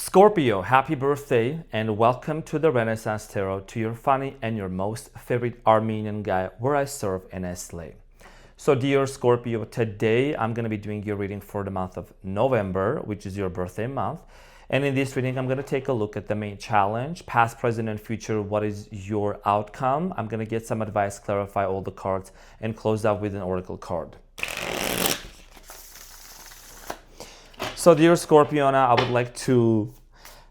Scorpio, happy birthday and welcome to the Renaissance Tarot, to your funny and your most favorite Armenian guy where I serve and I slay. So dear Scorpio, today I'm going to be doing your reading for the month of November, which is your birthday month. And in this reading, I'm going to take a look at the main challenge, past, present, and future. What is your outcome? I'm going to get some advice, clarify all the cards, and close out with an oracle card. So dear Scorpiona, I would like to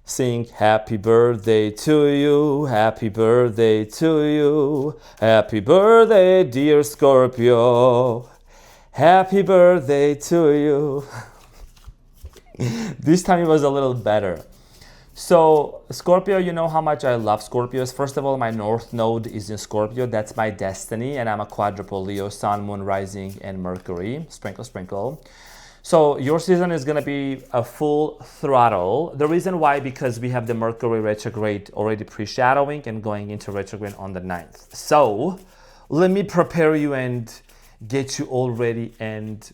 sing happy birthday to you, happy birthday to you, happy birthday dear Scorpio, happy birthday to you. This time it was a little better. So Scorpio, you know how much I love Scorpios. First of all, my North Node is in Scorpio. That's my destiny, and I'm a quadruple Leo, Sun, Moon, Rising, and Mercury. Sprinkle, sprinkle. So your season is going to be a full throttle. The reason why, because we have the Mercury retrograde already pre-shadowing and going into retrograde on the 9th. So let me prepare you and get you all ready, and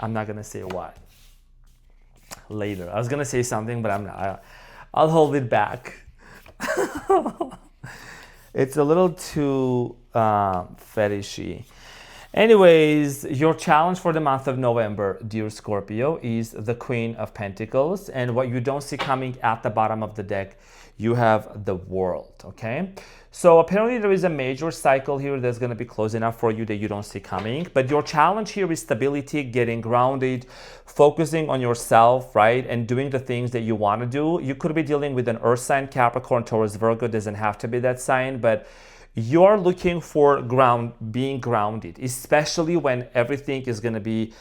I'm not going to say what. Later. I was going to say something, but I'm not. I'll hold it back. It's a little too fetishy. Anyways, your challenge for the month of November, dear Scorpio, is the Queen of Pentacles. And what you don't see coming at the bottom of the deck, you have the World, okay? So apparently there is a major cycle here that's going to be closing up for you that you don't see coming. But your challenge here is stability, getting grounded, focusing on yourself, right? And doing the things that you want to do. You could be dealing with an Earth sign, Capricorn, Taurus, Virgo. Doesn't have to be that sign, but you're looking for being grounded, especially when everything is going to be,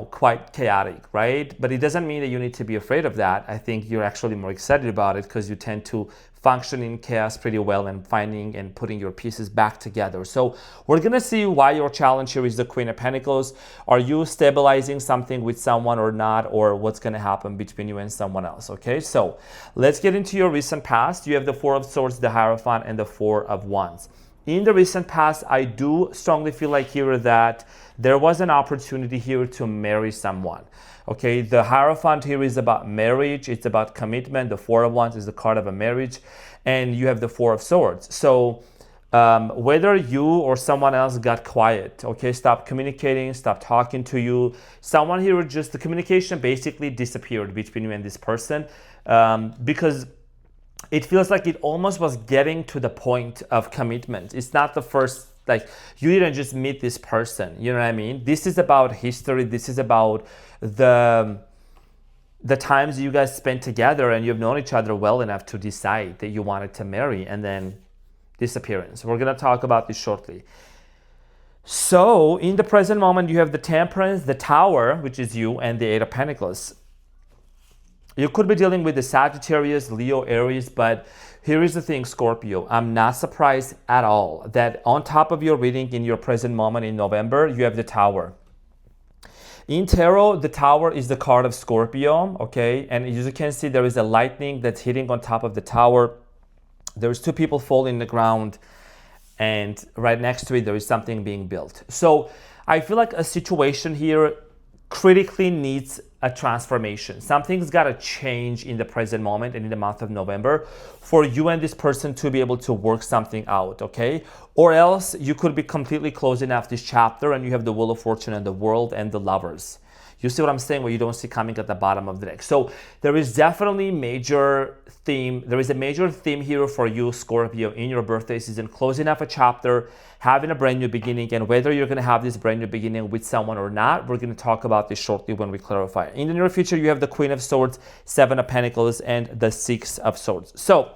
quite chaotic, right? But it doesn't mean that you need to be afraid of that. I think you're actually more excited about it because you tend to function in chaos pretty well and finding and putting your pieces back together. So we're going to see why your challenge here is the Queen of Pentacles. Are you stabilizing something with someone or not, or what's going to happen between you and someone else? Okay, so let's get into your recent past. You have the Four of Swords, the Hierophant, and the Four of Wands. In the recent past, I do strongly feel like here that there was an opportunity here to marry someone. Okay, the Hierophant here is about marriage. It's about commitment. The Four of Wands is the card of a marriage. And you have the Four of Swords. So whether you or someone else got quiet, okay, stop communicating, stop talking to you. Someone here, just the communication basically disappeared between you and this person because it feels like it almost was getting to the point of commitment. It's not the first, like, you didn't just meet this person, you know what I mean? This is about history. This is about the times you guys spent together and you've known each other well enough to decide that you wanted to marry, and then disappearance. We're going to talk about this shortly. So in the present moment, you have the Temperance, the Tower, which is you, and the Eight of Pentacles. You could be dealing with the Sagittarius, Leo, Aries, but here is the thing, Scorpio. I'm not surprised at all that on top of your reading in your present moment in November, you have the Tower. In tarot, the Tower is the card of Scorpio, okay? And as you can see, there is a lightning that's hitting on top of the Tower. There's two people falling in the ground, and right next to it, there is something being built. So I feel like a situation here critically needs a transformation. Something's got to change in the present moment and in the month of November for you and this person to be able to work something out, okay? Or else you could be completely closing off this chapter and you have the Wheel of Fortune and the World and the Lovers. You see what I'm saying? What you don't see coming at the bottom of the deck. So there is definitely major theme. There is a major theme here for you, Scorpio, in your birthday season, closing off a chapter, having a brand new beginning, and whether you're going to have this brand new beginning with someone or not, we're going to talk about this shortly when we clarify. In the near future, you have the Queen of Swords, Seven of Pentacles, and the Six of Swords. So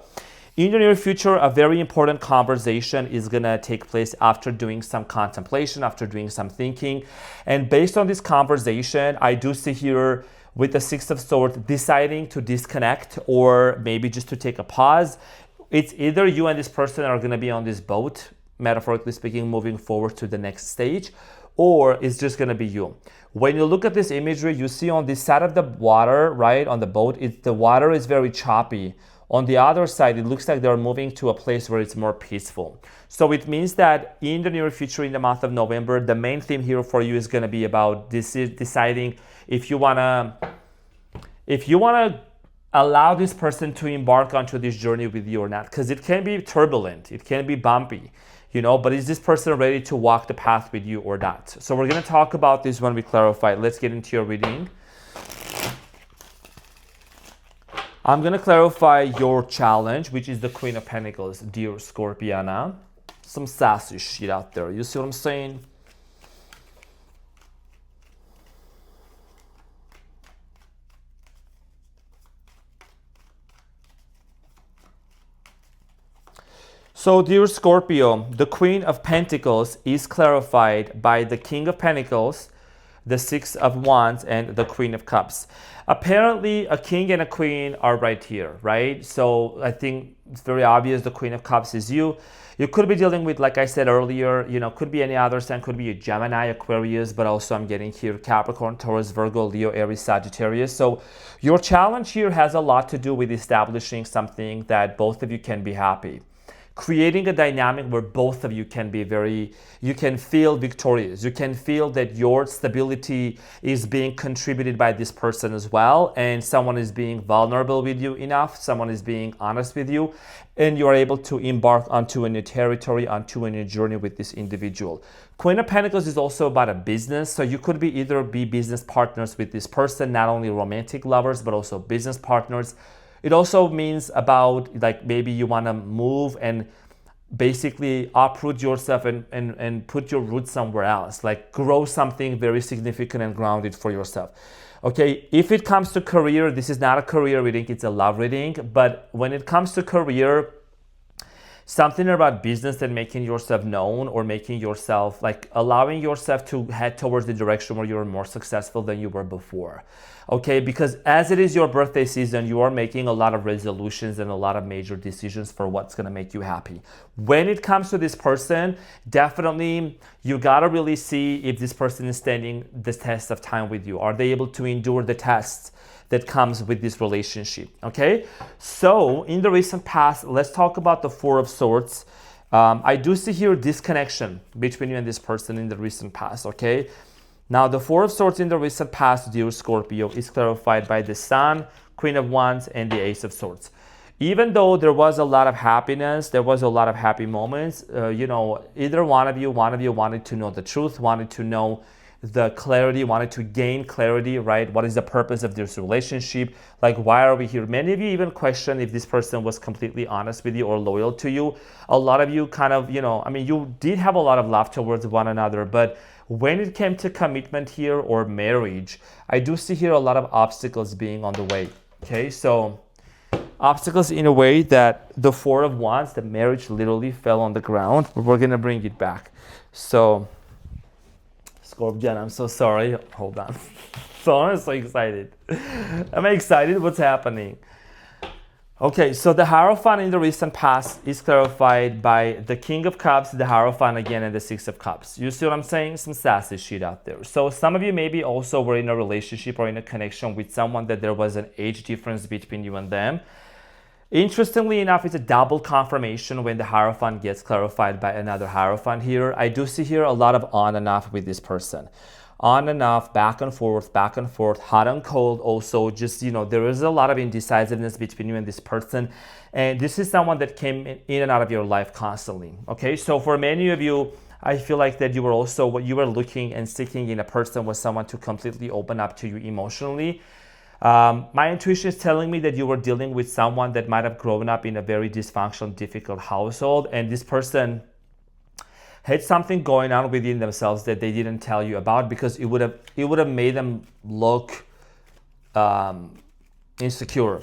in the near future, a very important conversation is going to take place after doing some contemplation, after doing some thinking. And based on this conversation, I do see here with the Six of Swords deciding to disconnect or maybe just to take a pause. It's either you and this person are going to be on this boat, metaphorically speaking, moving forward to the next stage, or it's just going to be you. When you look at this imagery, you see on this side of the water, right, on the boat, the water is very choppy. On the other side, it looks like they're moving to a place where it's more peaceful. So it means that in the near future, in the month of November, the main theme here for you is going to be about deciding if you want to allow this person to embark onto this journey with you or not, because it can be turbulent, it can be bumpy, but is this person ready to walk the path with you or not? So we're going to talk about this when we clarify. Let's get into your reading. I'm going to clarify your challenge, which is the Queen of Pentacles, dear Scorpiana. Some sassy shit out there. You see what I'm saying? So, dear Scorpio, the Queen of Pentacles is clarified by the King of Pentacles, the Six of Wands, and the Queen of Cups. Apparently, a king and a queen are right here, right? So I think it's very obvious the Queen of Cups is you. You could be dealing with, like I said earlier, could be any other sign, could be a Gemini, Aquarius, but also I'm getting here Capricorn, Taurus, Virgo, Leo, Aries, Sagittarius. So your challenge here has a lot to do with establishing something that both of you can be happy. Creating a dynamic where both of you can be you can feel victorious. You can feel that your stability is being contributed by this person as well, and someone is being vulnerable with you enough, someone is being honest with you, and you are able to embark onto a new territory, onto a new journey with this individual. Queen of Pentacles is also about a business, so you could be either be business partners with this person, not only romantic lovers, but also business partners. It also means about like maybe you want to move and basically uproot yourself and put your roots somewhere else, like grow something very significant and grounded for yourself. Okay, if it comes to career, this is not a career reading, it's a love reading. But when it comes to career, something about business and making yourself known, or making yourself, like allowing yourself to head towards the direction where you're more successful than you were before. Okay, because as it is your birthday season, you are making a lot of resolutions and a lot of major decisions for what's going to make you happy. When it comes to this person, definitely you got to really see if this person is standing the test of time with you. Are they able to endure the tests that comes with this relationship? Okay, so in the recent past, let's talk about the Four of Swords. I do see here disconnection between you and this person in the recent past. Okay, now the Four of Swords in the recent past, dear Scorpio, is clarified by the Sun, Queen of Wands, and the Ace of Swords. Even though there was a lot of happiness, there was a lot of happy moments, either one of you wanted to know the truth, wanted to know the clarity, wanted to gain clarity, right? What is the purpose of this relationship? Like, why are we here? Many of you even question if this person was completely honest with you or loyal to you. A lot of you kind of, you did have a lot of love towards one another, but when it came to commitment here or marriage, I do see here a lot of obstacles being on the way. Okay, so obstacles in a way that the Four of Wands, the marriage literally fell on the ground. We're gonna bring it back. So Scorpion, I'm so sorry. Hold on. So I'm so excited. I'm excited what's happening. Okay, so the Hierophant in the recent past is clarified by the King of Cups, the Hierophant again, and the Six of Cups. You see what I'm saying? Some sassy shit out there. So some of you maybe also were in a relationship or in a connection with someone that there was an age difference between you and them. Interestingly enough, it's a double confirmation when the Hierophant gets clarified by another Hierophant here. I do see here a lot of on and off with this person. On and off, back and forth, hot and cold. Also, just, there is a lot of indecisiveness between you and this person. And this is someone that came in and out of your life constantly. Okay, so for many of you, I feel like that you were also, what you were looking and seeking in a person was someone to completely open up to you emotionally. My intuition is telling me that you were dealing with someone that might have grown up in a very dysfunctional, difficult household, and this person had something going on within themselves that they didn't tell you about, because it would have made them look insecure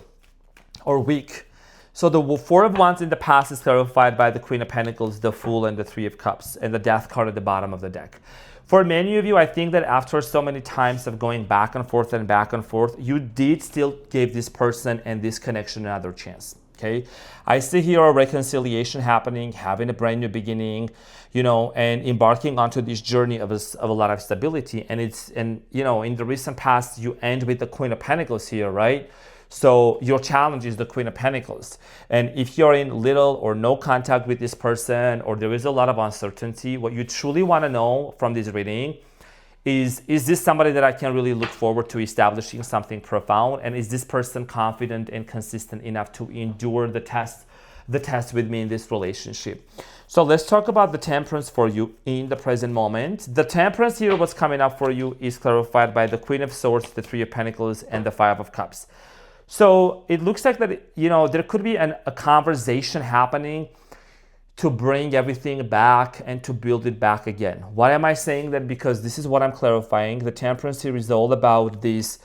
or weak. So the Four of Wands in the past is clarified by the Queen of Pentacles, the Fool, and the Three of Cups, and the Death card at the bottom of the deck. For many of you, I think that after so many times of going back and forth, you did still give this person and this connection another chance. Okay, I see here a reconciliation happening, having a brand new beginning, and embarking onto this journey of a lot of stability. And in the recent past, you end with the Queen of Pentacles here, right? So your challenge is the Queen of Pentacles. And if you're in little or no contact with this person, or there is a lot of uncertainty, what you truly want to know from this reading is this somebody that I can really look forward to establishing something profound? And is this person confident and consistent enough to endure the test with me in this relationship? So let's talk about the temperance for you in the present moment. The temperance here, what's coming up for you, is clarified by the Queen of Swords, the Three of Pentacles, and the Five of Cups. So it looks like that, there could be a conversation happening to bring everything back and to build it back again. Why am I saying that? Because this is what I'm clarifying. The temperance here is all about this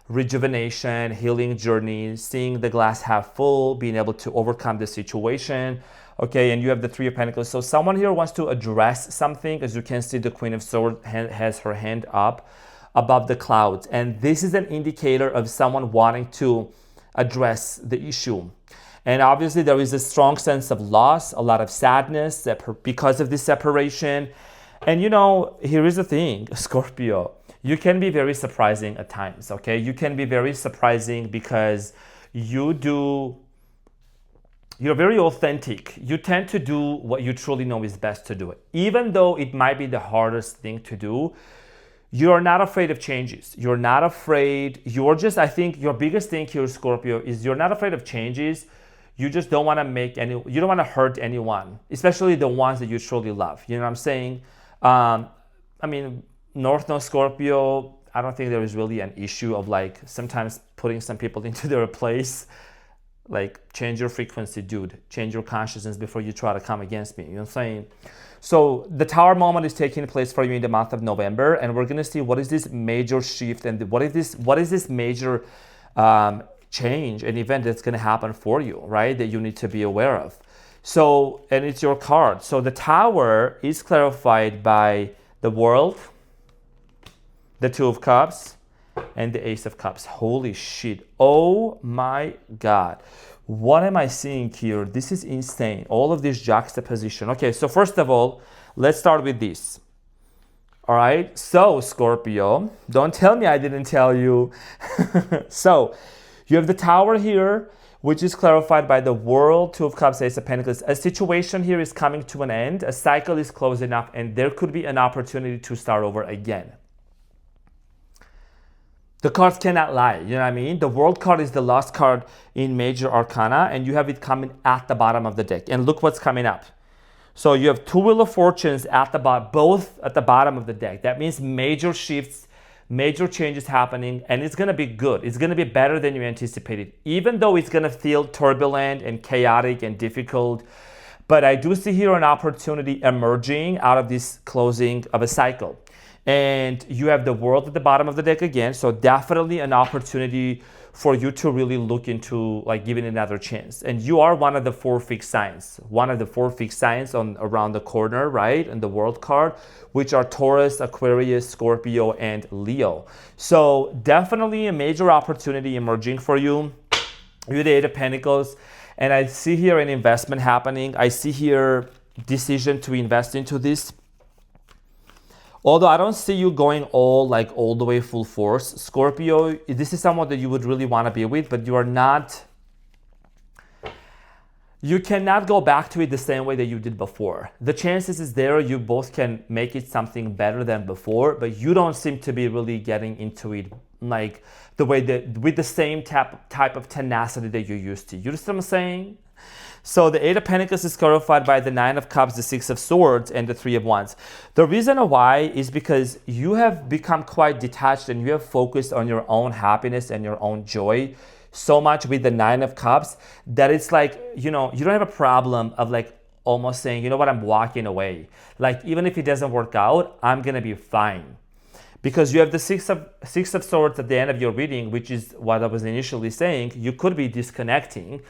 rejuvenation, healing journey, seeing the glass half full, being able to overcome the situation. Okay, and you have the Three of Pentacles. So someone here wants to address something. As you can see, the Queen of Swords has her hand up above the clouds. And this is an indicator of someone wanting to address the issue. And obviously there is a strong sense of loss, a lot of sadness because of this separation. And here is the thing, Scorpio, you can be very surprising at times, okay? You can be very surprising because you're very authentic. You tend to do what you truly know is best to do. Even though it might be the hardest thing to do, you're not afraid of changes. You're not afraid. I think your biggest thing here, Scorpio, is you're not afraid of changes. You just don't want to you don't want to hurt anyone, especially the ones that you truly love. You know what I'm saying? North Node Scorpio, I don't think there is really an issue of sometimes putting some people into their place. Change your frequency, dude. Change your consciousness before you try to come against me. You know what I'm saying? So the Tower moment is taking place for you in the month of November, and we're gonna see what is this major shift and what is this major change, an event that's going to happen for you, right? That you need to be aware of. So, and it's your card. So the Tower is clarified by the World, the Two of Cups, and the Ace of Cups. Holy shit. Oh my God. What am I seeing here? This is insane. All of this juxtaposition. Okay, so first of all, let's start with this. All right. So Scorpio, don't tell me I didn't tell you. So, you have the Tower here, which is clarified by the World, Two of Cups, Ace of Pentacles. A situation here is coming to an end. A cycle is closing up, and there could be an opportunity to start over again. The cards cannot lie, you know what I mean? The World card is the last card in Major Arcana, and you have it coming at the bottom of the deck. And look what's coming up. So you have two Wheel of Fortunes at the bottom, both at the bottom of the deck. That means major shifts, major changes happening, and it's going to be good. It's going to be better than you anticipated, even though it's going to feel turbulent and chaotic and difficult. But I do see here an opportunity emerging out of this closing of a cycle. And you have the World at the bottom of the deck again, so definitely an opportunity for you to really look into giving it another chance. And you are one of the four fixed signs. One of the four fixed signs around the corner, right? And the World card, which are Taurus, Aquarius, Scorpio, and Leo. So definitely a major opportunity emerging for you. You're the Eight of Pentacles. And I see here an investment happening. I see here decision to invest into this. Although I don't see you going all the way full force. Scorpio, this is someone that you would really want to be with, but you cannot go back to it the same way that you did before. The chances is there, you both can make it something better than before, but you don't seem to be really getting into it the way that with the same type of tenacity that you used to. You know what I'm saying? So the Eight of Pentacles is clarified by the Nine of Cups, the Six of Swords, and the Three of Wands. The reason why is because you have become quite detached and you have focused on your own happiness and your own joy so much with the Nine of Cups that it's you don't have a problem of almost saying, you know what, I'm walking away. Even if it doesn't work out, I'm going to be fine. Because you have the Six of Swords at the end of your reading, which is what I was initially saying. You could be disconnecting.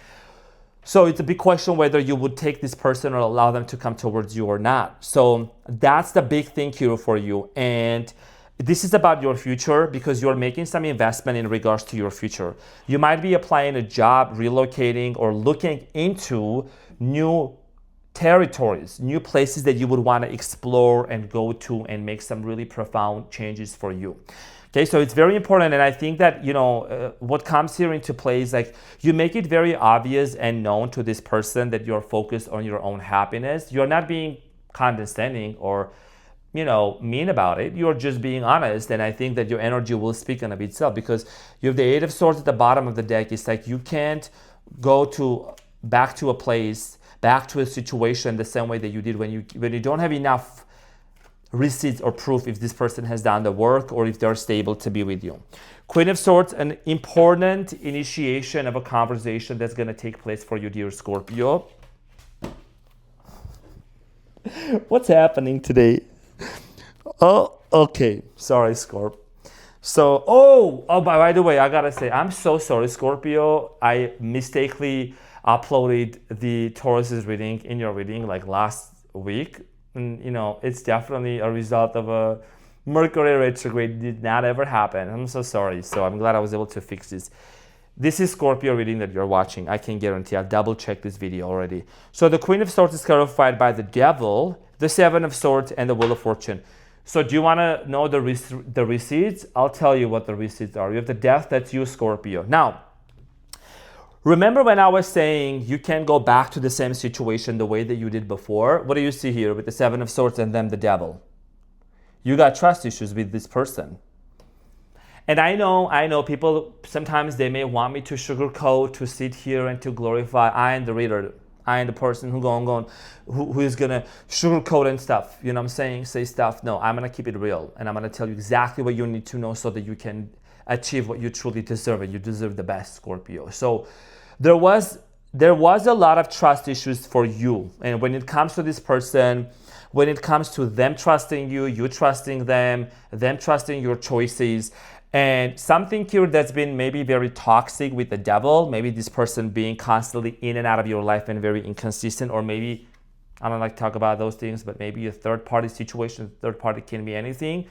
So it's a big question whether you would take this person or allow them to come towards you or not. So that's the big thing here for you. And this is about your future because you're making some investment in regards to your future. You might be applying a job, relocating, or looking into new territories, new places that you would want to explore and go to and make some really profound changes for you. Okay, so it's very important, and I think that, what comes here into play is you make it very obvious and known to this person that you're focused on your own happiness. You're not being condescending or mean about it. You're just being honest, and I think that your energy will speak on of itself, because you have the Eight of Swords at the bottom of the deck. It's like you can't go back to a place, back to a situation the same way that you did when you don't have enough receipts or proof if this person has done the work or if they're stable to be with you. Queen of Swords, an important initiation of a conversation that's going to take place for you, dear Scorpio. What's happening today? Oh, okay. Sorry, Scorp. So, by the way, I gotta say, I'm so sorry, Scorpio. I mistakenly uploaded the Taurus's reading in your reading like last week. And, it's definitely a result of a Mercury retrograde. It did not ever happen. I'm so sorry. So I'm glad I was able to fix this. This is Scorpio reading that you're watching. I can guarantee. I'll double check this video already. So the Queen of Swords is clarified by the Devil, the Seven of Swords, and the Wheel of Fortune. So do you want to know the receipts? I'll tell you what the receipts are. You have the Death, that's you, Scorpio. Now, remember when I was saying you can't go back to the same situation the way that you did before? What do you see here with the Seven of Swords and then the Devil? You got trust issues with this person. And I know people, sometimes they may want me to sugarcoat, to sit here and to glorify. I am the reader. I am the person who is going to sugarcoat and stuff. You know what I'm saying? Say stuff. No, I'm going to keep it real. And I'm going to tell you exactly what you need to know so that you can achieve what you truly deserve. And you deserve the best, Scorpio. So there was a lot of trust issues for you. And when it comes to this person, when it comes to them trusting you, you trusting them trusting your choices, and something here that's been maybe very toxic with the Devil, maybe this person being constantly in and out of your life and very inconsistent, or maybe, I don't like to talk about those things, but maybe a third-party situation. Third party can be anything.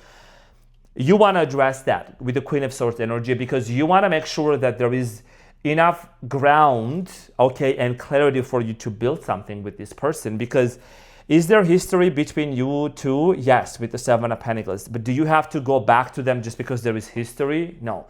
You want to address that with the Queen of Swords energy, because you want to make sure that there is enough ground, okay, and clarity for you to build something with this person. Because is there history between you two? Yes, with the Seven of Pentacles. But do you have to go back to them just because there is history? No.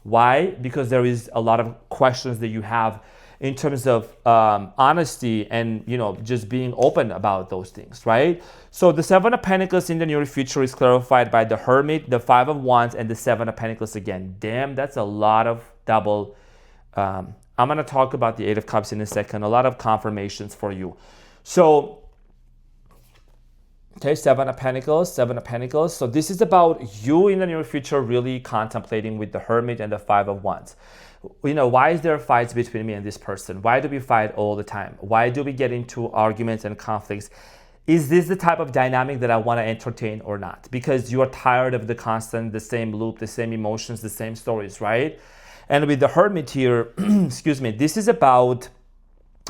Why? Because there is a lot of questions that you have in terms of honesty and, just being open about those things, right? So the Seven of Pentacles in the near future is clarified by the Hermit, the Five of Wands, and the Seven of Pentacles again. Damn, that's a lot of double. I'm going to talk about the Eight of Cups in a second. A lot of confirmations for you. So, okay, Seven of Pentacles. So this is about you in the near future really contemplating with the Hermit and the Five of Wands. Why is there fights between me and this person? Why do we fight all the time? Why do we get into arguments and conflicts? Is this the type of dynamic that I want to entertain or not? Because you are tired of the same loop, the same emotions, the same stories, right? And with the Hermit here, excuse me, this is about,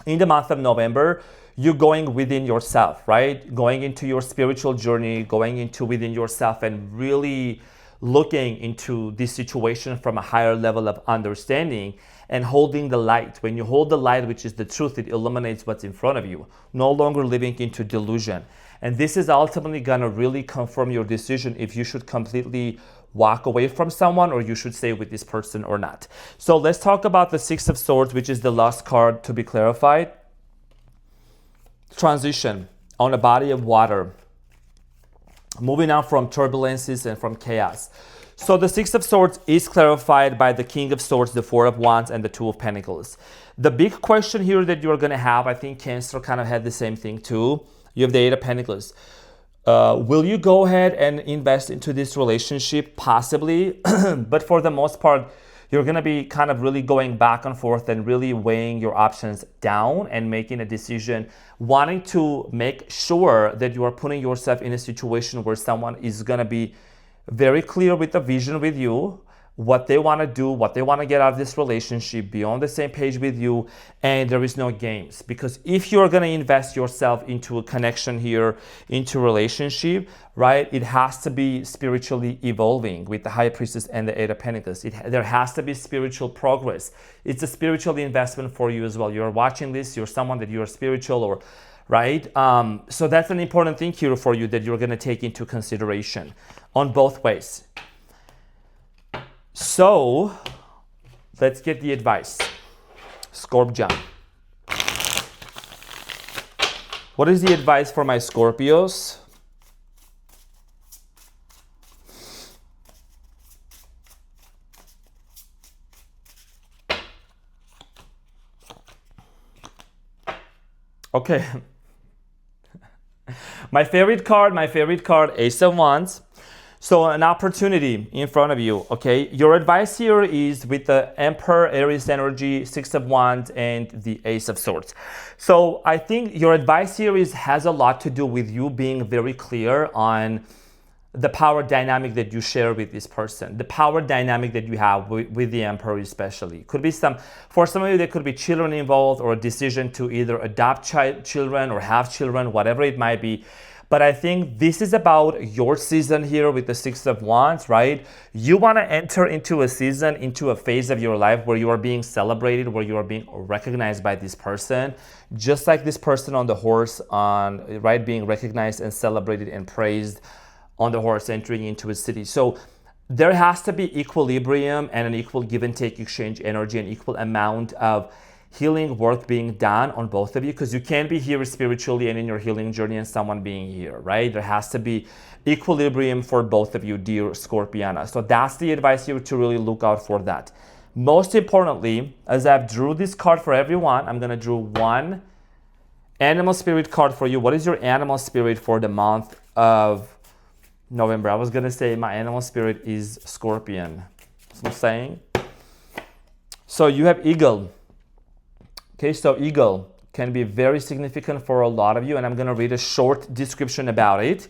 in the month of November, you going within yourself, right? Going into your spiritual journey, going into within yourself and really looking into this situation from a higher level of understanding and holding the light. When you hold the light, which is the truth, it illuminates what's in front of you, no longer living into delusion. And this is ultimately gonna really confirm your decision if you should completely walk away from someone or you should stay with this person or not. So let's talk about the Six of Swords, which is the last card to be clarified. Transition on a body of water, moving on from turbulences and from chaos. So the Six of Swords is clarified by the King of Swords, the Four of Wands, and the Two of Pentacles. The big question here that you're going to have, I think Cancer kind of had the same thing too. You have the Eight of Pentacles. Will you go ahead and invest into this relationship? Possibly, but for the most part, you're going to be kind of really going back and forth and really weighing your options down and making a decision, wanting to make sure that you are putting yourself in a situation where someone is going to be very clear with the vision with you, what they want to do, what they want to get out of this relationship, be on the same page with you, and there is no games. Because if you're going to invest yourself into a connection here, into a relationship, right, it has to be spiritually evolving with the High Priestess and the Eight of Pentacles. There has to be spiritual progress. It's a spiritual investment for you as well. You're watching this, you're someone that you're spiritual or right? So that's an important thing here for you that you're going to take into consideration on both ways. So let's get the advice. Scorpio. What is the advice for my Scorpios? Okay. My favorite card, Ace of Wands. So an opportunity in front of you, okay? Your advice here is with the Emperor, Aries energy, Six of Wands, and the Ace of Swords. So I think your advice here has a lot to do with you being very clear on the power dynamic that you share with this person, the power dynamic that you have with the Emperor especially. Could be for some of you, there could be children involved or a decision to either adopt children or have children, whatever it might be. But I think this is about your season here with the Six of Wands, right? You want to enter into a season, into a phase of your life where you are being celebrated, where you are being recognized by this person, just like this person on the horse, right, being recognized and celebrated and praised on the horse entering into a city. So there has to be equilibrium and an equal give and take exchange energy, an equal amount of healing work being done on both of you, because you can't be here spiritually and in your healing journey and someone being here, right? There has to be equilibrium for both of you, dear Scorpiana. So that's the advice here, to really look out for that. Most importantly, as I've drew this card for everyone, I'm gonna draw one animal spirit card for you. What is your animal spirit for the month of November? I was gonna say my animal spirit is Scorpion. That's what I'm saying. So you have eagle. Okay, so eagle can be very significant for a lot of you, and I'm gonna read a short description about it.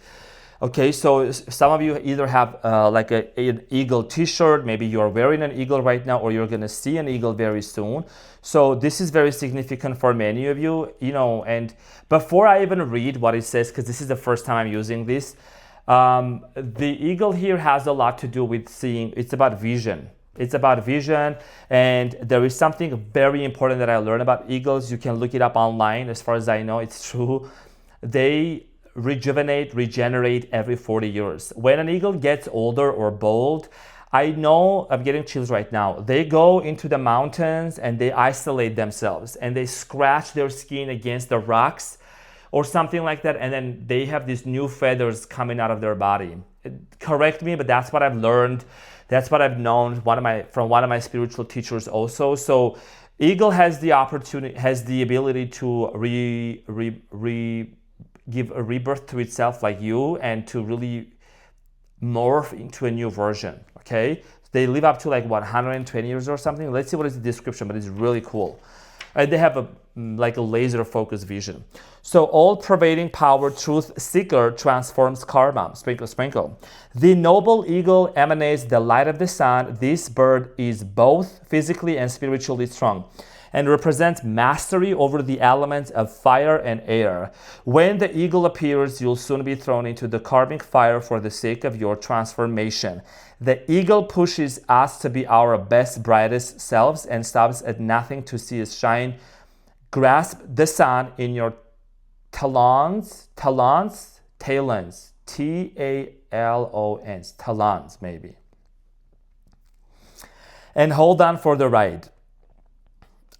Okay, so some of you either have like an eagle t-shirt, maybe you're wearing an eagle right now, or you're gonna see an eagle very soon. So this is very significant for many of you, and before I even read what it says, because this is the first time I'm using this, the eagle here has a lot to do with seeing. It's about vision. It's about vision, and there is something very important that I learned about eagles. You can look it up online. As far as I know, it's true. They regenerate every 40 years. When an eagle gets older or bold, I know, I'm getting chills right now. They go into the mountains and they isolate themselves and they scratch their skin against the rocks or something like that, and then they have these new feathers coming out of their body. Correct me, but that's what I've learned. That's what I've known from one of my spiritual teachers also. So eagle has the ability to give a rebirth to itself like you, and to really morph into a new version, okay? They live up to like 120 years or something. Let's see what is the description, but it's really cool. And they have like a laser focused vision. So all pervading power, truth seeker transforms karma. Sprinkle, sprinkle. The noble eagle emanates the light of the sun. This bird is both physically and spiritually strong and represents mastery over the elements of fire and air. When the eagle appears, you'll soon be thrown into the karmic fire for the sake of your transformation. The eagle pushes us to be our best, brightest selves and stops at nothing to see us shine. Grasp the sun in your talons, Talons, talons, maybe. And hold on for the ride.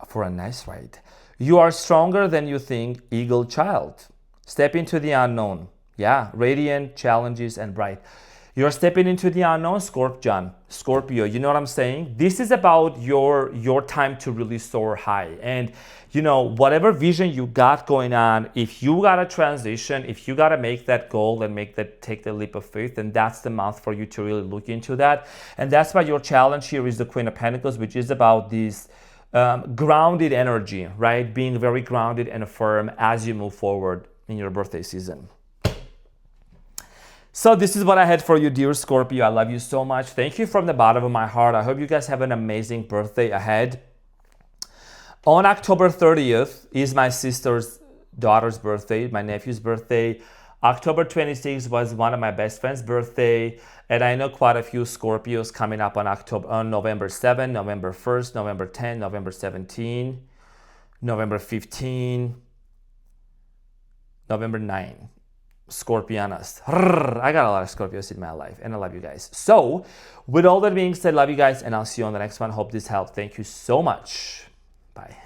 For a nice ride. You are stronger than you think, eagle child. Step into the unknown. Yeah, radiant, challenges, and bright. You're stepping into the unknown, Scorpio. You know what I'm saying? This is about your time to really soar high. And whatever vision you got going on, if you got to transition, if you got to make that goal and take the leap of faith, then that's the month for you to really look into that. And that's why your challenge here is the Queen of Pentacles, which is about this grounded energy, right? Being very grounded and firm as you move forward in your birthday season. So this is what I had for you, dear Scorpio. I love you so much. Thank you from the bottom of my heart. I hope you guys have an amazing birthday ahead. On October 30th is my sister's daughter's birthday, my nephew's birthday. October 26th was one of my best friend's birthday. And I know quite a few Scorpios coming up on November 7, November 1st, November 10, November 17, November 15, November 9. Scorpianas. I got a lot of Scorpios in my life, and I love you guys. So, with all that being said, love you guys, and I'll see you on the next one. Hope this helped. Thank you so much. Bye.